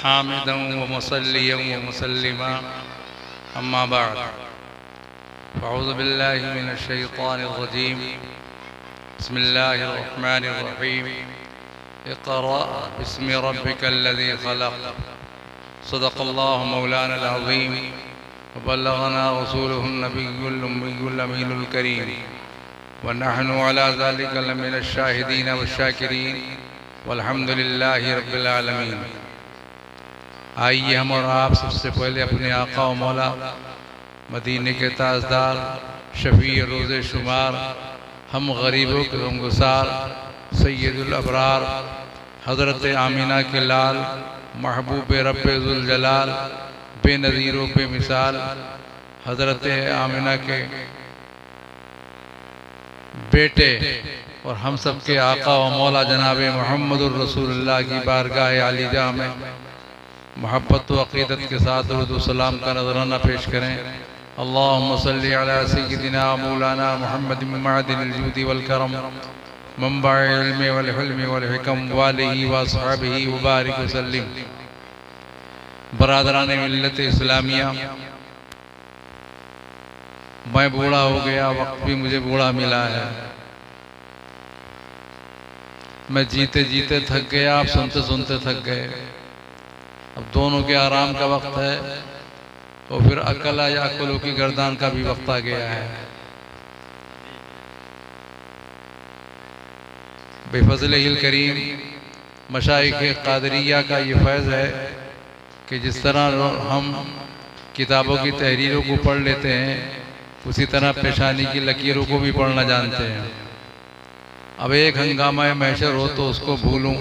हामिदन व मुसल्लियन व मुसल्लिमा अम्मा बाद अऊज़ु बिल्लाहि मिनश शैतानिर रजीम बिस्मिल्लाहिर रहमानिर रहीम इक़रा बिस्मि रब्बिकल्लज़ी ख़लक़ सदक़ल्लाहु मौलानल अज़ीम व बल्लगना रसूलुहुन नबियुल उम्मियुल अमीनुल करीम व नहनु अला ज़ालिका लमिनश शाहिदीन वश्शाकिरीन वल्हम्दुलिल्लाहि रब्बिल आलमीन। आइए हम और आप सबसे पहले अपने आका व मौला मदीने के ताजदार शफी रोज़े शुमार हम गरीबों के गमगुसार सैयदुल अबरार हज़रत आमिना के लाल महबूब रब्बे ज़ुल जलाल बेनज़ीरों पे मिसाल हज़रत आमिना के बेटे और हम सब के आका व मौला जनाब मुहम्मदुर रसूलुल्लाह की बारगाह आलिजा में मोहब्बत व अक़ीदत के साथ दुरूद व सलाम का नज़राना पेश करें। अल्लाहुम्मा सल्लि अला सय्यिदिना मौलाना मुहम्मद मअदिनिल जूदि वल करम मंबअल इल्मि वल हिल्मि वल हिकम व आलिहि व अस्हाबिहि व बारिक व सल्लिम। बरादरान मिल्लत इस्लामिया, मैं बूढ़ा हो गया, वक्त भी मुझे बूढ़ा मिला है। मैं जीते जीते थक गया, आप सुनते सुनते थक गए। अब दोनों के आराम का वक्त है, तो फिर अकला या अकलों की गर्दान का भी वक्त आ गया है। बेफज़लिल करीम मशाइख़ क़ादिरिया का ये फैज़ है कि जिस तरह हम किताबों की तहरीरों को पढ़ लेते हैं, उसी तरह पेशानी की लकीरों को भी पढ़ना जानते हैं। अब एक हंगामा महशर हो तो उसको भूलूं,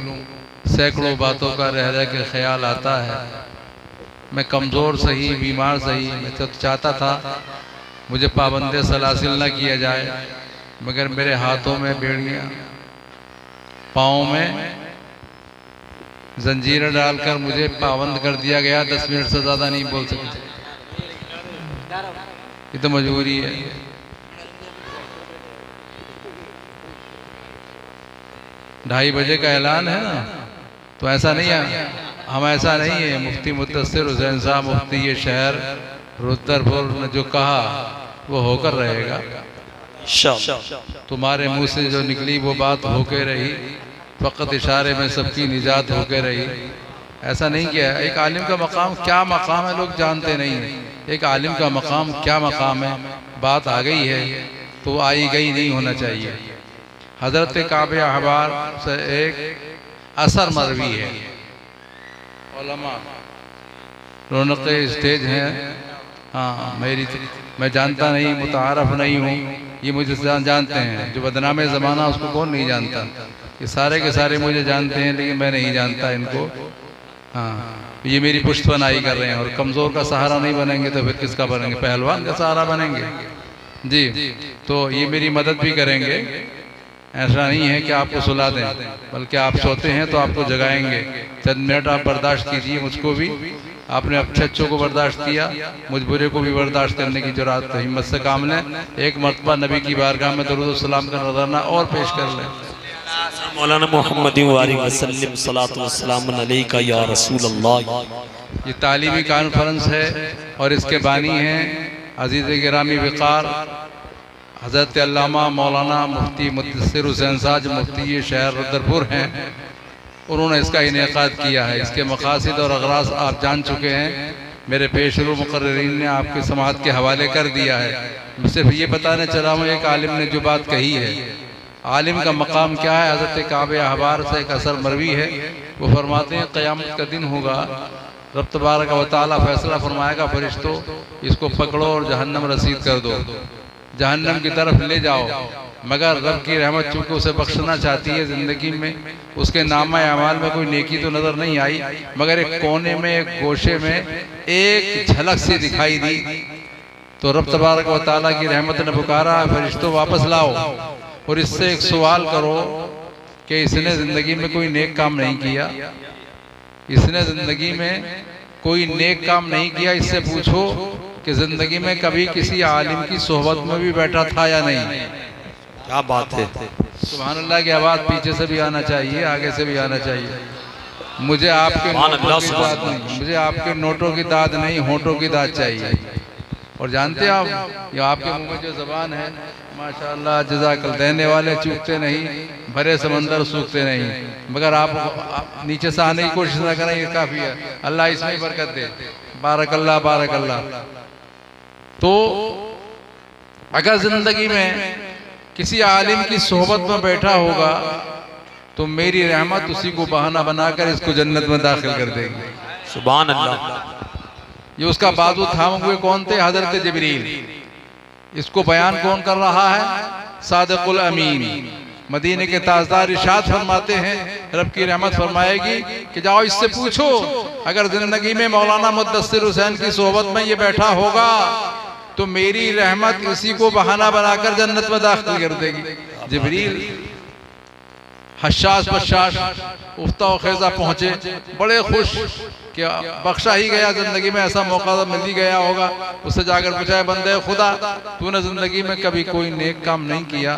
सैकड़ों बातों का रह रह के ख्याल आता है। मैं कमज़ोर सही, बीमार सही, मैं तो चाहता था मुझे पाबंदे सलासिल न किया जाए, मगर मेरे हाथों में बेड़ियाँ, पाँव में जंजीरें डालकर मुझे पाबंद कर दिया गया। 10 मिनट से ज़्यादा नहीं बोल सकते, ये तो मजबूरी है। ढाई बजे का ऐलान है ना, तो ऐसा नहीं है, हम ऐसा नहीं है। मुफ्ती मुद्दस्सिर हुसैन साहब मुफ्ती ये शहर रुद्रपुर ने जो कहा वो होकर रहेगा। तुम्हारे मुंह से जो निकली वो बात होके रही, फ़कत इशारे में सबकी निजात होके रही। ऐसा नहीं किया। एक आलिम का मकाम क्या मकाम है लोग जानते नहीं हैं। एक आलिम का मकाम क्या मकाम है, बात आ गई है तो आई गई नहीं होना चाहिए। हज़रत काब अहबार से एक असर मरवी है, उलमा रौनक स्टेज हैं। हाँ, मैं जानता नहीं, मुतारफ़ नहीं हूँ, ये मुझे जानते हैं। जो बदनाम ज़माना उसको कौन नहीं जानता, ये सारे के सारे मुझे जानते हैं, लेकिन मैं नहीं जानता इनको। हाँ, ये मेरी पुष्टपनाही कर रहे हैं। और कमज़ोर का सहारा नहीं बनेंगे तो फिर किसका बनेंगे? पहलवान का सहारा बनेंगे जी। तो ये मेरी मदद भी करेंगे। ऐसा नहीं है कि आपको सुला दें, बल्कि आप सोते हैं तो आपको जगाएंगे। चंद मिनट आप बर्दाश्त कीजिए। मुझको भी आपने अच्छे को बर्दाश्त किया, मुझ बुरे को भी बर्दाश्त करने की जरूरत है। हिम्मत से काम लें। एक मरतबा नबी की बारगाह में दरूद सलाम का नज़राना और पेश कर लें। मौलाना मोहम्मद वसल्लम सलातु वस्सलाम अलैका या रसूल अल्लाह। ये तालीमी कॉन्फ्रेंस है और इसके बानी हैं अजीज़ गिरामी वक़ार हज़रत अल्लामा मौलाना मुफ्ती मुद्दस्सिर हुसैन साहब, मुफ्ती शहर रुद्रपुर हैं। उन्होंने इसका इनेकाद किया है। इसके मकासद और अगराज आप जान चुके हैं। मेरे पेशरू मुकर्रिरीन ने आपके समाअत के हवाले कर दिया है। सिर्फ ये बताने चला हूँ, एक आलिम ने जो बात कही है, आलिम का मकाम क्या है। हज़रत काब अहबार से एक असर मरवी है, वो फरमाते हैं क़यामत का दिन होगा, रब तबारक व तआला फैसला फरमाएगा, फरिश्तों इसको पकड़ो और जहन्नम रसीद कर दो, जहन्नम की तरफ ले जाओ। मगर रब की रहमत चूँकि उसे बख्शना चाहती है, ज़िंदगी में उसके नामा अमाल में कोई नेकी तो नज़र नहीं आई, मगर एक कोने में, एक गोशे में एक झलक सी दिखाई दी। तो रब तबारक व तआला की रहमत ने पुकारा, फरिश्तों वापस लाओ और इससे एक सवाल करो कि इसने ज़िंदगी में कोई नेक काम नहीं किया, इसने ज़िंदगी में कोई नेक काम नहीं किया। इससे पूछो कि ज़िंदगी में कभी किसी आलिम की सोहबत में भी बैठा था या नहीं। क्या बात है। सुभान अल्लाह की आवाज़ पीछे से भी आना चाहिए, आगे से भी आना चाहिए। मुझे आपके नोटों की दाद नहीं, मुझे आपके नोटों की दाद नहीं, होंठों की दाद चाहिए। और जानते हैं आप, ये आपके मुंह में जो जबान है माशाअल्लाह जज़ाकल, देने वाले चूकते नहीं, भरे समंदर सूखते नहीं, मगर आप नीचे से आने की कोशिश ना करें, ये काफ़ी है। अल्लाह इसमें ही बरकत दे। बारकल्लाह बारकल्लाह। तो अगर ज़िंदगी में किसी आलिम की सोहबत में बैठा होगा तो मेरी रहमत उसी को बहाना बनाकर इसको जन्नत में दाखिल कर देगी। सुभान अल्लाह। ये उसका बाजू थामे हुए कौन थे? हजरत जिब्रील। इसको बयान कौन कर रहा है? सादिकुल अमीन। मदीने के ताजदार इरशाद फरमाते हैं, रब की रहमत फरमाएगी कि जाओ इससे पूछो, अगर जिंदगी में मौलाना मुद्दस्सिर हुसैन की सोहबत में ये बैठा होगा तो मेरी रहमत इसी को बहाना बनाकर जन्नत में दाखिल कर देगी। जिब्रील हशाश बशाश उफ्ता व खेजा पहुंचे, बड़े खुश कि बख्शा ही गया, जिंदगी में ऐसा मौका मिल ही गया होगा। उससे जाकर पूछा, बंदे खुदा, तूने जिंदगी में कभी कोई नेक काम नहीं किया,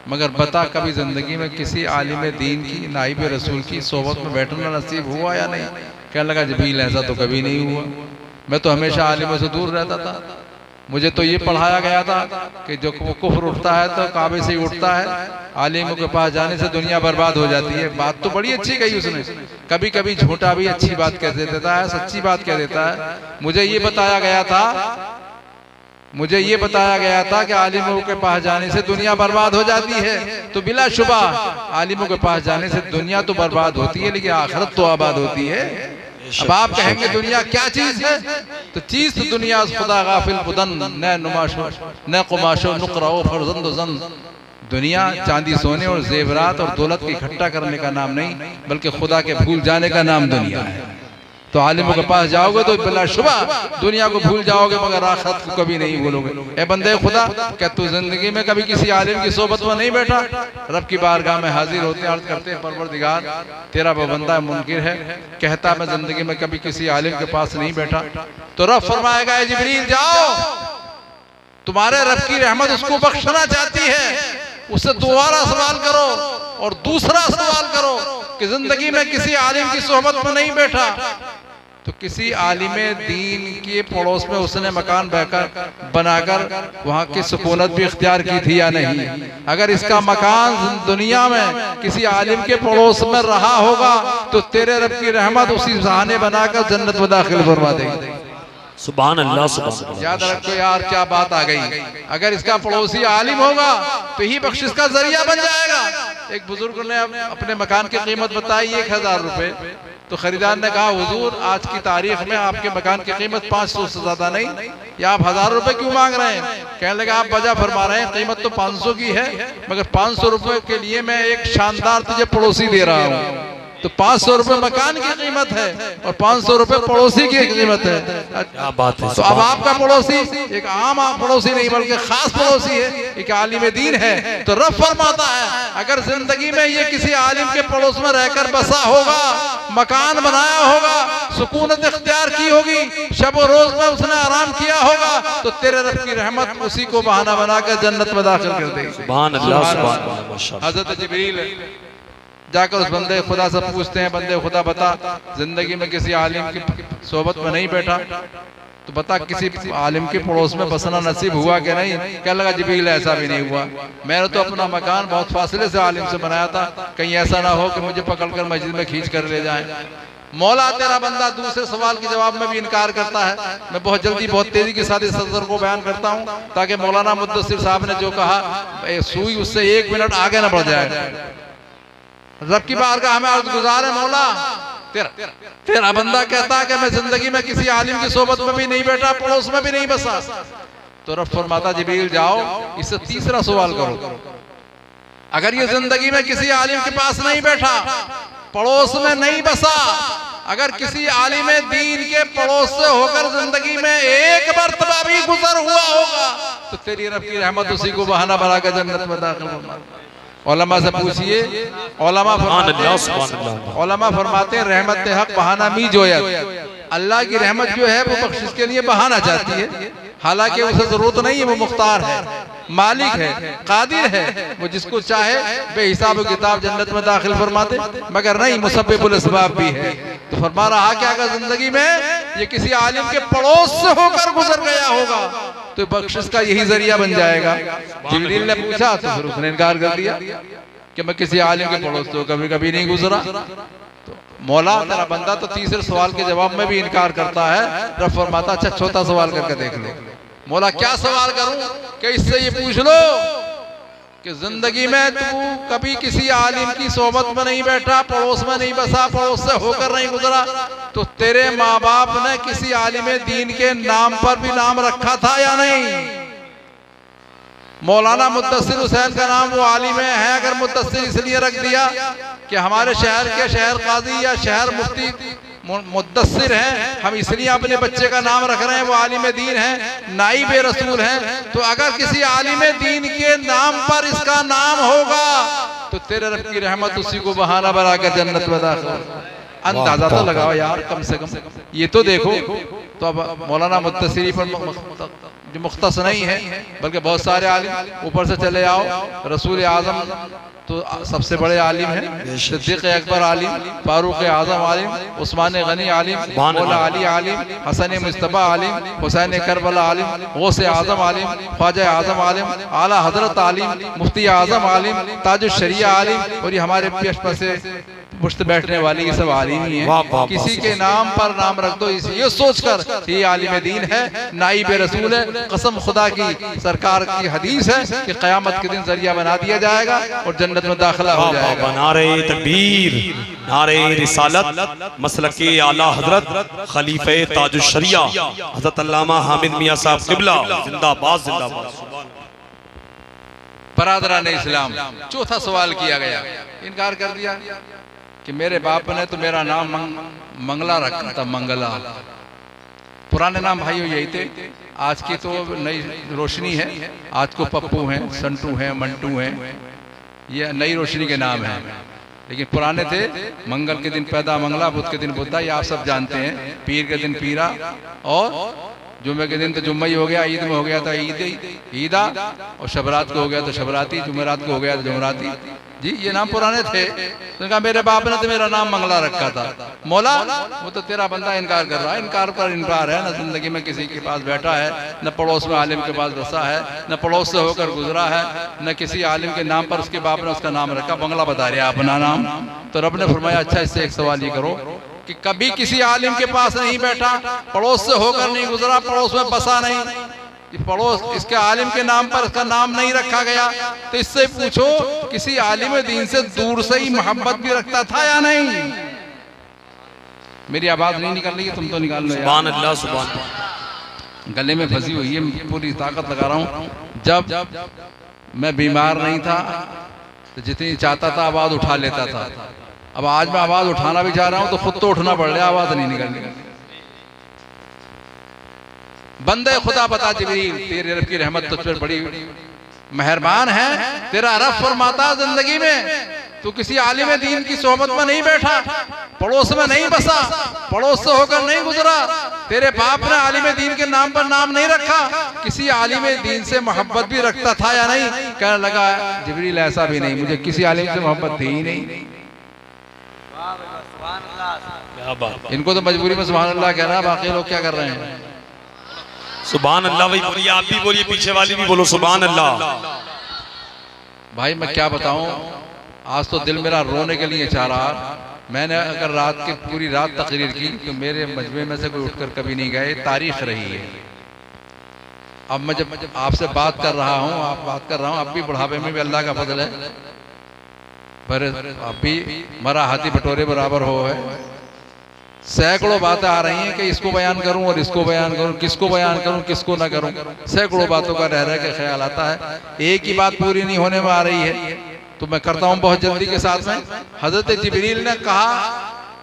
मगर बता कभी जिंदगी में किसी आलिम दीन की, नाइब रसूल की सोहबत में बैठना नसीब हुआ या नहीं? कहने लगा, जिब्रील ऐसा तो कभी नहीं हुआ, मैं तो हमेशा आलिमों से दूर रहता था। मुझे तो ये पढ़ाया गया था कि जो कुफ्र उठता है तो काबे से ही उठता है, आलिमों के पास जाने से दुनिया बर्बाद हो जाती है। बात तो बड़ी अच्छी कही उसने, कभी कभी झूठा भी अच्छी बात कह देता है, सच्ची बात कह देता है। मुझे ये बताया गया था कि आलिमों के पास जाने से दुनिया बर्बाद हो जाती है, तो बिला शुबा आलिमों के पास जाने से दुनिया तो बर्बाद होती है, लेकिन आखिरत तो आबाद होती है। अब आप कहेंगे दुनिया क्या चीज है? तो चीज तो दुनिया खुदा गाफिल बुदन न नुमाशो न कुमाशो नुकराओ फरजंद जन। दुनिया चांदी सोने और जेवरात और दौलत की इकट्ठा करने का नाम नहीं, बल्कि खुदा के भूल जाने का नाम दुनिया है। तो आलिमों के पास जाओगे तो बिला शुबा दुनिया को भूल जाओगे, मगर आखिरत को कभी नहीं भूलोगे। ए बंदे खुदा, क्या तू जिंदगी में कभी किसी आलिम की सोबत में नहीं बैठा? रब की बारगाह में हाजिर होते अर्ज करते हैं, परवरदिगार तेरा वो बंदा मुनकिर है, कहता मैं जिंदगी में कभी किसी आलिम के पास नहीं बैठा। तो रब फरमाएगा, ए जिब्रील जाओ, तुम्हारे रब की रहमत उसको बख्शना चाहती है, उससे दोबारा सवाल करो और दूसरा सवाल करो कि जिंदगी में किसी आलिम की सोहबत में नहीं बैठा तो किसी आलिम दीन के पड़ोस में उसने मकान बनाकर वहाँ की सुकूनत भी इख्तियार की थी या नहीं। अगर इसका मकान दुनिया में किसी आलिम के पड़ोस में रहा होगा तो तेरे रब की रहमत उसी बहाने बनाकर जन्नत में दाखिल करवा देगी। सुभान अल्लाह, सुभान अल्लाह। याद रखो यार, क्या बात आ गई। अगर इसका पड़ोसी आलिम होगा तो ही बख्शिश का जरिया बन जाएगा। एक बुजुर्ग ने अपने मकान की कीमत बताई 1000 रुपए, तो खरीदार ने कहा, हुजूर आज की तारीख में आपके मकान की कीमत 500 से ज्यादा नहीं, या आप 1000 रुपए क्यों मांग रहे हैं? कहने लगा, आप वजह फरमा रहे हैं, कीमत तो 500 की है, मगर 500 रुपए के लिए मैं एक शानदार तुझे पड़ोसी दे रहा हूँ। तो 500 रुपए मकान की कीमत है और 500 रुपए पड़ोसी की कीमत है। क्या बात है। तो अब आपका पड़ोसी एक आम पड़ोसी नहीं बल्कि खास पड़ोसी है, एक आलिम दीन है। तो रब फरमाता है, अगर जिंदगी में ये किसी आलिम के पड़ोस में रहकर बसा होगा, मकान बनाया होगा, सुकूनत इख्तियार की होगी, शब और रोज में उसने आराम किया होगा, तो तेरे रब की रहमत उसी को बहाना बनाकर जन्नत में दाखिल कर देगी। सुभान अल्लाह, सुभान अल्लाह। हजरत जिब्रील जाकर उस बंदे खुदा से पूछते हैं, बंदे खुदा बता, जिंदगी में किसी आलिम की सोहबत में नहीं बैठा तो बता किसी आलिम के पड़ोस में बसना नसीब हुआ कि नहीं? क्या लगा, जिब्रील ऐसा भी नहीं हुआ, मैंने तो अपना मकान बहुत फासले से आलिम से बनाया था, कहीं ऐसा ना हो कि मुझे पकड़कर मस्जिद में खींच कर ले जाए। मौला तेरा बंदा दूसरे सवाल के जवाब में भी इनकार करता है। मैं बहुत जल्दी बहुत तेजी के साथ इस सदर को बयान करता हूँ ताकि मौलाना मुद्दस्सिर साहब ने जो कहा सुई उससे 1 मिनट आगे न बढ़ जाए। रब की बारगाह में अर्ज़ गुज़ार है, मौला तेरा बंदा कहता है कि मैं जिंदगी में किसी आलिम की सोबत में भी नहीं बैठा, पड़ोस में भी नहीं बसा। तो रब फरमाता, जिब्रील जाओ इससे तीसरा सवाल करो, अगर ये जिंदगी में किसी आलिम के पास नहीं बैठा, पड़ोस में नहीं बसा, अगर किसी आलिम दीन के पड़ोस से होकर जिंदगी में एक मर्तबा भी गुजर हुआ होगा तो तेरी रब की रहमत उसी को बहाना बनाकर जन्नत में दाखिल होगा। उलमा से पूछिए, उलमा फरमाते हैं रहमत हक बहाना मी जोयत, अल्लाह की रहमत जो है वो बख्शिश के लिए बहाना चाहती है, हालांकि उसे जरूरत नहीं है, वो मुख्तार है, मालिक है, कादिर है, वो जिसको चाहे बेहिसाब किताब जन्नत में दाखिल फरमाते, मगर नहीं मुसब्बिबुल अस्बाब भी है। तो फरमा रहा कि अगर जिंदगी में ये किसी आलिम के पड़ोस से होकर गुजर गया होगा तो बख्शिश का यही जरिया बन जाएगा। जिब्रील ने पूछा तो फिर उसने इनकार कर दिया कि मैं किसी आलिम के पड़ोस से कभी कभी नहीं गुजरा। तो मौला तेरा बंदा तो तीसरे सवाल के जवाब में भी इनकार करता है। रब फरमाता अच्छा चौथा सवाल करके देख लो। मौला क्या सवाल करूं कि इससे ये पूछ लो कि जिंदगी में तू कभी किसी आलिम की सोबत में नहीं बैठा, पड़ोस में नहीं बसा, पड़ोस से होकर नहीं गुजरा, तो तेरे माँ बाप ने किसी आलिम दीन के नाम पर भी नाम रखा था या नहीं? मौलाना मुद्दस्सिर हुसैन का नाम वो आलिम है, अगर मुद्दस्सिर इसलिए रख दिया कि हमारे शहर के शहर काजी या शहर मुफ्ती मुद्दस्सिर हैं, हम इसलिए अपने बच्चे का नाम रख रहे हैं, वो आलिम दीन है, नाइब रसूल हैं, तो अगर किसी आलिम दीन के नाम पर इसका नाम होगा तो तेरे रब की रहमत उसी को बहाना बनाकर जन्नत में दाखिल। अंदाजा तो लगाओ यार, कम से कम ये तो देखो। तो अब मौलाना मुद्दस्सिरी पर जो मुख्तस नहीं है बल्कि बहुत सारे आलिम, ऊपर से चले आओ रसूल आजम तो सबसे बड़े आलिम हैं, सिद्दीक़ अकबर आलिम, फारूक आजम आलिम, उस्मान गनी आलिम, मौला अली आलिम, हसन मुस्तफ़ा आलिम, हुसैन करबला आलिम, गौसे आजम आलिम, ख्वाजा आजम आलिम, आला हजरत आलिम, मुफ्ती आजम आलिम, ताजुश शरिया आलिम, और ये हमारे पेश पर से मुश्त बैठने वाली ये सब आलिम ही है। किसी के नाम पर नाम रख दो ये सोचकर ये आलिम दीन है, नाइब रसूल है। कसम खुदा की, सरकार की हदीस है कि क़यामत के दिन जरिया बना दिया जाएगा और जन्नत में दाखिला हो जाएगा। नारे तकबीर, नारे रिसालत, मसलके आला हजरत खलीफे ताजुश शरिया हजरत अल्लामा हामिद मियां साहब क़िबला जिंदाबाद जिंदाबाद। बरादरान इस्लाम, चौथा सवाल किया गया, इनकार कर दिया कि मेरे बाप ने तो मेरा नाम मंगला रखा था, मंगला। पुराने नाम भाइयों यही थे, आज की तो नई रोशनी है, आज को पप्पू हैं, संटू हैं, मंटू हैं, ये नई रोशनी के नाम हैं। लेकिन पुराने थे मंगल के दिन पैदा मंगला, बुध के दिन बुद्धा, ये आप सब जानते हैं। पीर के दिन पीरा, और जुम्मे के दिन तो जुम्मा ही हो गया, ईद में हो गया था ईदा, और शबरात को हो गया तो शबराती, जुमेरात को हो गया तो जुमराती। जी ये नाम पुराने थे। तो कहा मेरे बाप ने तो मेरा नाम मंगला रखा था। मौला वो तो तेरा बंदा इनकार कर रहा है, इनकार पर इनकार है। न जिंदगी में किसी के पास बैठा है, न पड़ोस में आलिम के पास बसा है, न पड़ोस से होकर गुजरा है, न किसी आलिम के नाम पर उसके बाप ने उसका नाम रखा, बंगला बता रहा अपना नाम। तो रब ने फरमाया अच्छा इससे एक सवाल ये करो कि कभी किसी आलिम के पास नहीं बैठा, पड़ोस से होकर नहीं गुजरा, पड़ोस में बसा नहीं, पड़ोस इसके आलिम के नाम पर इसका नाम नहीं रखा गया, तो इससे पूछो किसी आलिम दीन से दूर से ही मोहब्बत भी रखता था या नहीं? मेरी आवाज नहीं निकल रही है, तुम तो निकाल लो। सुभान अल्लाह, सुभान अल्लाह। गले में फंसी हुई है, पूरी ताकत लगा रहा हूँ। जब मैं बीमार नहीं था तो जितनी चाहता था आवाज उठा लेता था। अब आज मैं आवाज उठाना भी चाह रहा हूँ तो खुद तो उठना पड़ रहा है, आवाज नहीं निकल रही। बंदे खुदा बता जिब्रील, तेरे रब की रहमत तुझ पर बड़ी मेहरबान है। तेरा रब फरमाता जिंदगी में तू किसी आलिम दीन की सोहबत में नहीं बैठा, पड़ोस में नहीं बसा, पड़ोस से होकर नहीं गुजरा, तेरे बाप ने आलिम दीन के नाम पर नाम नहीं रखा, किसी आलिम दीन से मोहब्बत भी रखता था या नहीं? कहने लगा जिब्रील ऐसा भी नहीं, मुझे किसी आलिम से मोहब्बत थी ही नहीं। इनको तो मजबूरी में सुभान अल्लाह कह रहा है, बाकी लोग क्या कर रहे हैं? सुभान अल्लाह। भाई बोलिए, आप भी बोलिए, पीछे वाली भी बोलो सुभान अल्लाह। भाई मैं क्या बताऊं, आज तो दिल मेरा रोने के लिए चाह रहा। मैंने अगर रात की पूरी रात तकरीर की तो मेरे मजमे में से कोई उठकर कभी नहीं गए, तारीख रही है। अब मैं जब आपसे बात कर रहा हूँ, आप बात कर रहा हूँ, अब भी बुढ़ापे में भी अल्लाह का फजल है, पर अब भी मरा हाथी बटोरे बराबर हो है। सैकड़ों बातें आ रही हैं कि इसको बयान करूं और इसको बयान करूं, किसको बयान करूं किसको ना करूं, सैकड़ों बातों का रह के ख्याल आता है, एक ही बात पूरी नहीं होने में आ रही है। तो मैं करता हूं बहुत जल्दी के साथ में। हजरत जिब्रील ने कहा,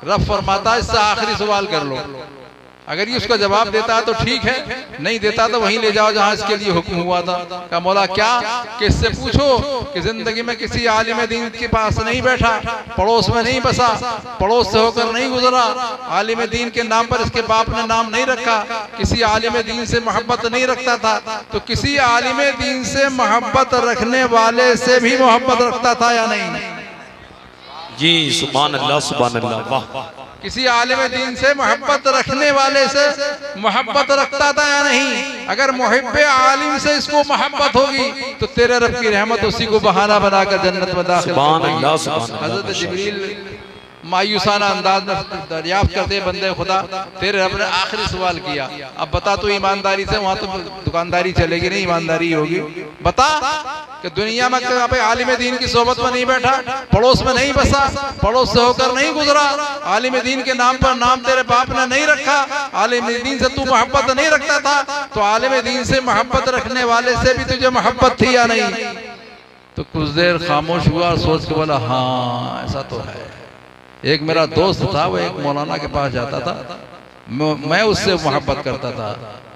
रब फरमाता इससे आखिरी सवाल कर लो अगर ये उसका जवाब देता तो ठीक है, नहीं देता तो वहीं ले जाओ जहां इसके लिए हुक्म हुआ था। कहा मौला क्या, कि इससे पूछो कि जिंदगी में किसी आलिम दीन के पास नहीं बैठा, पड़ोस में नहीं बसा, पड़ोस से होकर नहीं गुजरा, आलिम दीन के नाम पर इसके बाप ने नाम नहीं रखा, किसी आलिम दीन से मोहब्बत नहीं रखता था, तो किसी आलिम दीन से मोहब्बत रखने वाले से भी मोहब्बत रखता था या नहीं? जी सुभान अल्लाह सुभान अल्लाह, वाह। किसी आलिम दीन से मोहब्बत रखने वाले से मोहब्बत रखता था या नहीं? अगर मुहिब्बे आलिम से इसको मोहब्बत होगी तो तेरे रब की रहमत उसी को बहाना बनाकर जन्नत में दाखिल करेगी। हजरत जिब्रील मायूसाना अंदाज में दरियाफ्त करते बंदे खुदा, तेरे रब ने आखिरी सवाल किया, अब बता तू ईमानदारी से, वहां तो दुकानदारी चलेगी नहीं, ईमानदारी होगी, बता कि दुनिया में कहीं आलिम दीन की सोबत में नहीं बैठा, पड़ोस में नहीं बसा, पड़ोस से होकर नहीं गुजरा, आलिम दीन के नाम पर नाम तेरे बाप ने नहीं रखा, आलिम दीन से तू मोहब्बत नहीं रखता था, तो आलिम दीन से मोहब्बत रखने वाले से भी तुझे मोहब्बत थी या नहीं? तो कुछ देर खामोश हुआ और सोच के बोला हाँ ऐसा तो है। एक मेरा दोस्त था, वो एक मौलाना के पास जाता था, मैं उससे मोहब्बत करता था।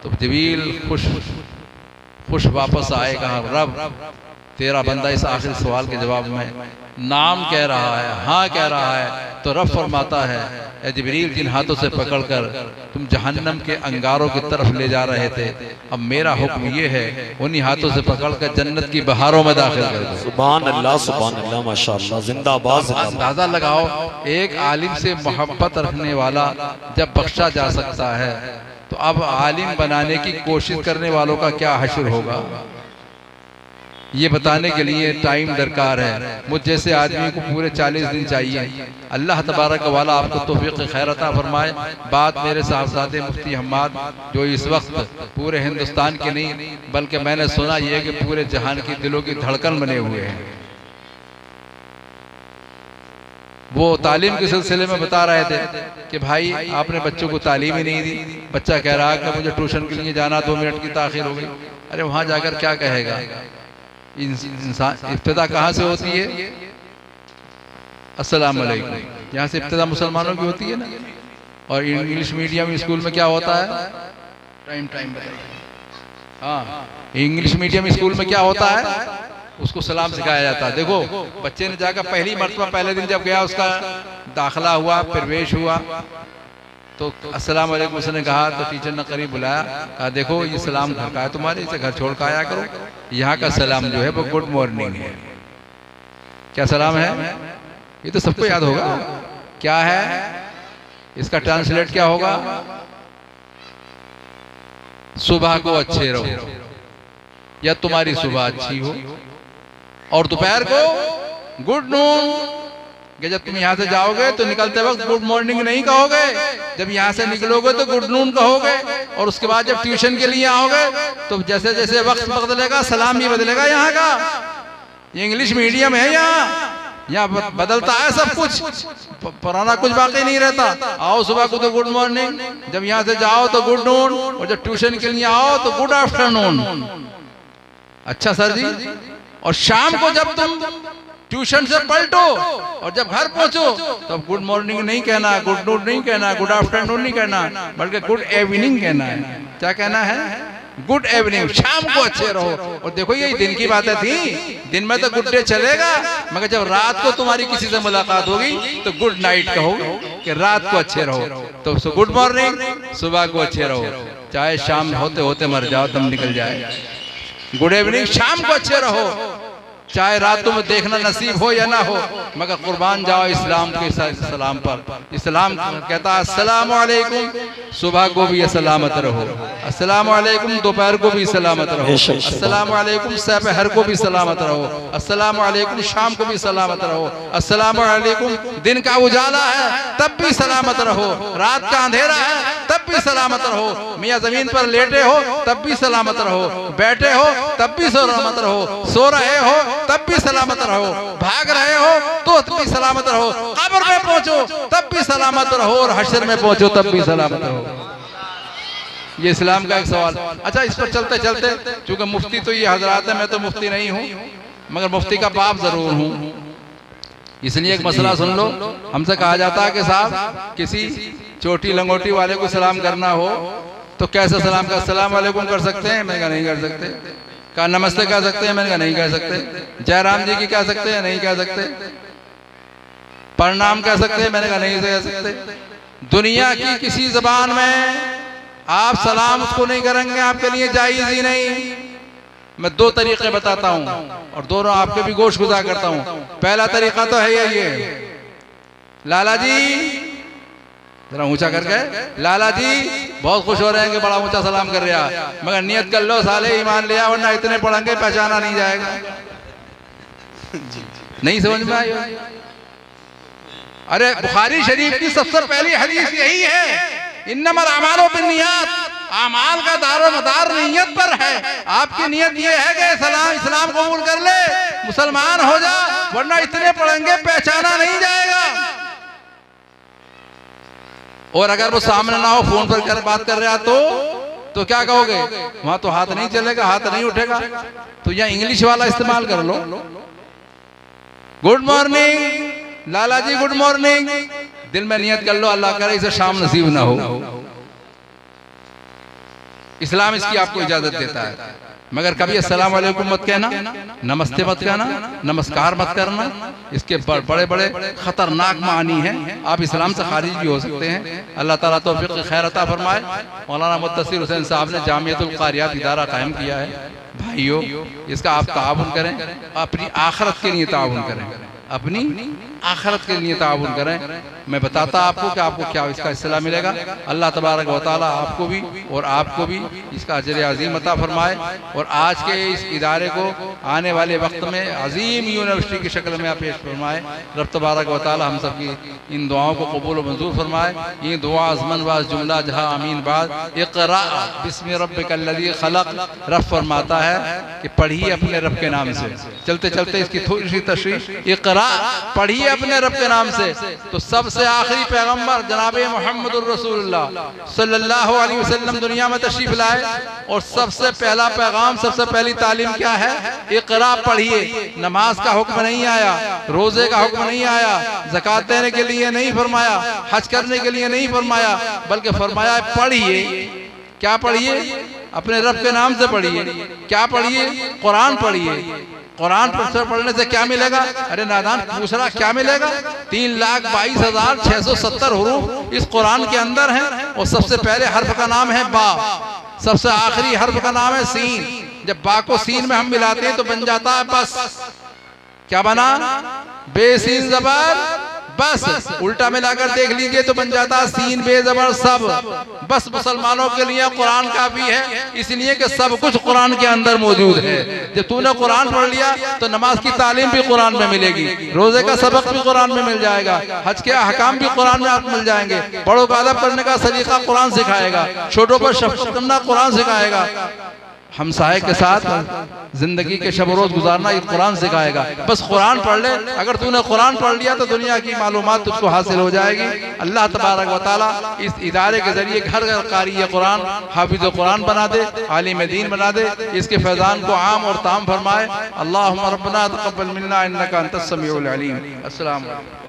तो जिब्रील खुश वापस आए, कहा रब तेरा बंदा इस आखिरी सवाल के जवाब में नाम कह रहा है, हाँ कह रहा है, तो रब फरमाता है ए जिब्रील जिन हाथों से पकड़कर तुम जहन्नम के अंगारों की तरफ ले जा रहे थे, अब मेरा हुक्म ये है उन्हीं हाथों से पकड़कर जन्नत की बहारों में दाखिल कर दो। सुभान अल्लाह माशाअल्लाह, जिंदाबाद। अंदाजा लगाओ एक आलिम से मोहब्बत रखने वाला जब बख्शा जा सकता है, तो अब आलिम बनाने की कोशिश करने वालों का क्या हश्र होगा, ये बताने के लिए टाइम दरकार है। मुझ जैसे आदमी को पूरे 40 दिन चाहिए। अल्लाह तबारक वाला आपको तौफीक खैर अता फरमाए। बात मेरे साहबजादे मुफ्ती हम्माद जो इस वक्त पूरे हिंदुस्तान के नहीं बल्कि मैंने सुना ये कि पूरे जहान की दिलों की धड़कन बने हुए हैं, वो तालीम के सिलसिले में बता रहे थे कि भाई आपने बच्चों को तालीम ही नहीं दी। बच्चा कह रहा है कि मुझे ट्यूशन के लिए जाना, 2 मिनट की ताखिर हो गई। अरे वहां जाकर क्या कहेगा? इंसान इब्तिदा कहाँ से होती है? अस्सलाम वालेकुम, यहाँ से इब्तिदा मुसलमानों की होती है ना। और इंग्लिश मीडियम स्कूल में क्या होता है? टाइम बताइए। हाँ, इंग्लिश मीडियम स्कूल में क्या होता है? उसको सलाम सिखाया जाता है। देखो बच्चे ने जाकर पहली मर्तबा पहले दिन जब गया, उसका दाखिला हुआ, प्रवेश हुआ, तो अस्सलाम वालेकुम उसने कहा, तो टीचर ने करीब बुलाया, कहा देखो ये सलाम घर का है तुम्हारे, इसे घर छोड़ कर आया करो। यहाँ का सलाम जो है वो गुड मॉर्निंग है। क्या सलाम है? ये तो सबको याद होगा। क्या है इसका ट्रांसलेट? क्या होगा? सुबह को अच्छे रहो, या तुम्हारी सुबह अच्छी हो, और दोपहर को गुड नून। कि जब तुम यहाँ से जाओगे तो निकलते वक्त गुड मॉर्निंग नहीं कहोगे, जब यहाँ से निकलोगे तो गुड नून कहोगे, और उसके बाद जब ट्यूशन के लिए आओगे तो जैसे जैसे वक्त बदलेगा सलाम भी बदलेगा। यहाँ का ये इंग्लिश मीडियम है, यहाँ बदलता है सब कुछ, पुराना कुछ बाकी नहीं रहता। आओ सुबह को तो गुड मॉर्निंग, जब यहाँ से जाओ तो गुड नून, और जब ट्यूशन के लिए आओ तो गुड आफ्टरनून। अच्छा सर जी, और शाम को जब तुम ट्यूशन से पलटो और जब घर पहुंचो तो गुड मॉर्निंग नहीं कहना, गुड नून नहीं कहना, गुड आफ्टरनून नहीं कहना, बल्कि गुड इवनिंग कहना है। क्या कहना है? Good evening. शाम को अच्छे रहो। और देखो ये दिन की बातें थी, दिन में तो गुड डे चलेगा, मगर जब रात को तुम्हारी किसी से मुलाकात होगी तो गुड नाइट कहो कि रात को अच्छे रहो। तो गुड मॉर्निंग, सुबह को अच्छे रहो, चाहे शाम होते होते मर जाओ तब निकल जाए। गुड इवनिंग, शाम को अच्छे रहो, चाहे रातों में देखना नसीब हो या ना हो, मगर कुर्बान जाओ इस्लाम के सलाम पर। इस्लाम कहता है अस्सलाम वालेकुम, सुबह को भी सलामत रहो, अस्सलाम वालेकुम दोपहर को भी सलामत रहो, अस्सलाम वालेकुम दोपहर को भी सलामत रहो, अस्सलाम वालेकुम शाम को भी सलामत रहो, अस्सलाम वालेकुम दिन का उजाला है तब भी सलामत रहो, रात का अंधेरा है तब भी सलामत रहो, मियाँ जमीन पर लेटे हो तब भी सलामत रहो, बैठे हो तब भी सलामत रहो, सो रहे हो तब भी सलामत रहो, भाग रहे हो तो भी सलामत रहो, कब्र में पहुंचो तब भी सलामत रहो, और हश्र में पहुंचो तब भी सलामत रहो। ये इस्लाम का एक सवाल। अच्छा, इस पर चलते चलते, चूंकि मुफ्ती तो ये हजरात है, मैं तो मुफ्ती नहीं हूँ, मगर मुफ्ती का बाप जरूर हूँ। इसलिए एक मसला सुन लो, हमसे कहा जाता है कि साहब किसी चोटी लंगोटी वाले को सलाम करना हो तो कैसे सलाम कर, सलाम वालेकुम कर सकते हैं? मैंने कहा नहीं कर सकते। कहा नमस्ते कह सकते हैं? मैंने कहा नहीं कह सकते। जयराम जी की कह सकते हैं? नहीं कह सकते। प्रणाम कह सकते हैं? मैंने कहा नहीं कह सकते। दुनिया की किसी जबान में आप सलाम उसको नहीं करेंगे, आपके लिए जायज ही नहीं। मैं दो तरीके बताता हूं और दोनों आपके भी गोश गुजार करता हूं। पहला तरीका तो है ये, लाला जी जरा ऊंचा करके, लाला जी बहुत खुश हो रहे हैं कि बड़ा ऊंचा सलाम कर रहा है, मगर नियत कर लो साले ईमान लिया वरना इतने पढ़ेंगे पहचाना नहीं जाएगा। नहीं समझ में आई? अरे बुखारी शरीफ की सबसे पहली हदीस यही है, इन्नमल अमालु बिन्नियात, अमाल का दारो मदार नियत पर है। आपकी नियत ये है कि सलाम इस्लाम कबूल कर ले, मुसलमान हो जा, वरना इतने पढ़ेंगे पहचाना नहीं जाएगा। और अगर वो सामने ना हो, फोन पर बात कर रहा तो क्या कहोगे? वहां तो हाथ नहीं चलेगा, हाथ नहीं उठेगा, तो यहाँ इंग्लिश वाला इस्तेमाल कर लो। गुड मॉर्निंग लाला जी, गुड मॉर्निंग। दिल में नियत कर लो अल्लाह करे इसे शाम नसीब ना हो। इस्लाम इसकी आपको इजाजत देता है, मगर कभी अस्सलाम वालेकुम मत कहना, नमस्ते मत कहना, नमस्कार मत करना। इसके बड़े बड़े खतरनाक मानी हैं, आप इस्लाम से खारिज भी हो सकते हैं। अल्लाह ताला तौफीक खैर अता फरमाए। मौलाना मुद्दसिर हुसैन साहब ने जामियतुल कारियात इदारा कायम किया है। भाइयों, इसका आप ताउन करें, अपनी आखिरत के लिए ताउन करें, अपनी आखिरत के लिए ताउन करें। मैं बताता आपको कि आपको क्या इसका हिस्सा मिलेगा। अल्लाह तबारक व तआला आपको भी और आपको भी इसका अजर अजीम अता फरमाए। और आज के इस इदारे को आने वाले वक्त में अजीम यूनिवर्सिटी की शक्ल में आप पेश फरमाए। रब तबारक व तआला हम सब की इन दुआओं को कबूल व मंजूर फरमाए। ये दुआ अज़मन वाज जुमला जहाँ आमीन बाद इक़रा बिस्मि रब्बिकल्लज़ी खलक़। रब फरमाता है कि पढ़िए अपने रब के नाम से। चलते चलते इसकी थोड़ी सी तशरीह, इक़रा पढ़िए अपने रब के नाम से। तो सबसे आखिरी पैगंबर जनाब मोहम्मदुर रसूलुल्लाह सल्लल्लाहु अलैहि वसल्लम दुनिया में तशरीफ लाए और सबसे पहला पैगाम, सबसे पहली तालीम क्या है? इक़रा पढ़िए। नमाज का हुक्म नहीं आया, रोजे का हुक्म नहीं आया, ज़कात देने के लिए नहीं फरमाया, हज करने के लिए नहीं फरमाया, बल्कि फरमाया पढ़िए। क्या पढ़िए? अपने रब के नाम से पढ़िए। क्या पढ़िए? कुरान पढ़िए। कुरान पढ़ने से क्या मिलेगा? अरे नादान पूछ रहा क्या मिलेगा? 3,22,670 हुरूफ इस कुरान के अंदर हैं। और सबसे पहले हर्फ का नाम है बा, सबसे आखिरी हर्फ का नाम है सीन। जब बा को सीन में हम मिलाते हैं तो बन जाता है बस। क्या बना? बेसीन जबर बस। उल्टा मिलाकर देख लीजिए तो बन जाता है सीन बे जबर सब। बस मुसलमानों के लिए कुरान काफी है, इसलिए कि सब कुछ कुरान के अंदर मौजूद है। जब तूने कुरान पढ़ लिया तो नमाज की तालीम भी कुरान में मिलेगी, रोजे का सबक भी कुरान में मिल जाएगा, हज के अहकाम भी कुरान में आपको मिल जाएंगे, बड़ों का अदब करने का सलीका कुरान सिखाएगा, छोटों पर शफ़क़त करना कुरान सिखाएगा, हमसाये के साथ जिंदगी के शब रोज गुजारना ये कुरान सिखाएगा। बस कुरान पढ़ ले। अगर तूने कुरान पढ़ लिया तो दुनिया की मालूमात तुझको हासिल हो जाएगी। अल्लाह तबारक व तआला इस इदारे के जरिए घर घर कारी कुरान, हाफिज कुरान बना दे, आलिम दीन बना दे, इसके फैज़ान को आम और ताम फरमाए। अल्लाहुम्मा रब्बना तक़ब्बल मिन्ना इन्नका अंतस समीउल अलीम। अस्सलाम वालेकुम।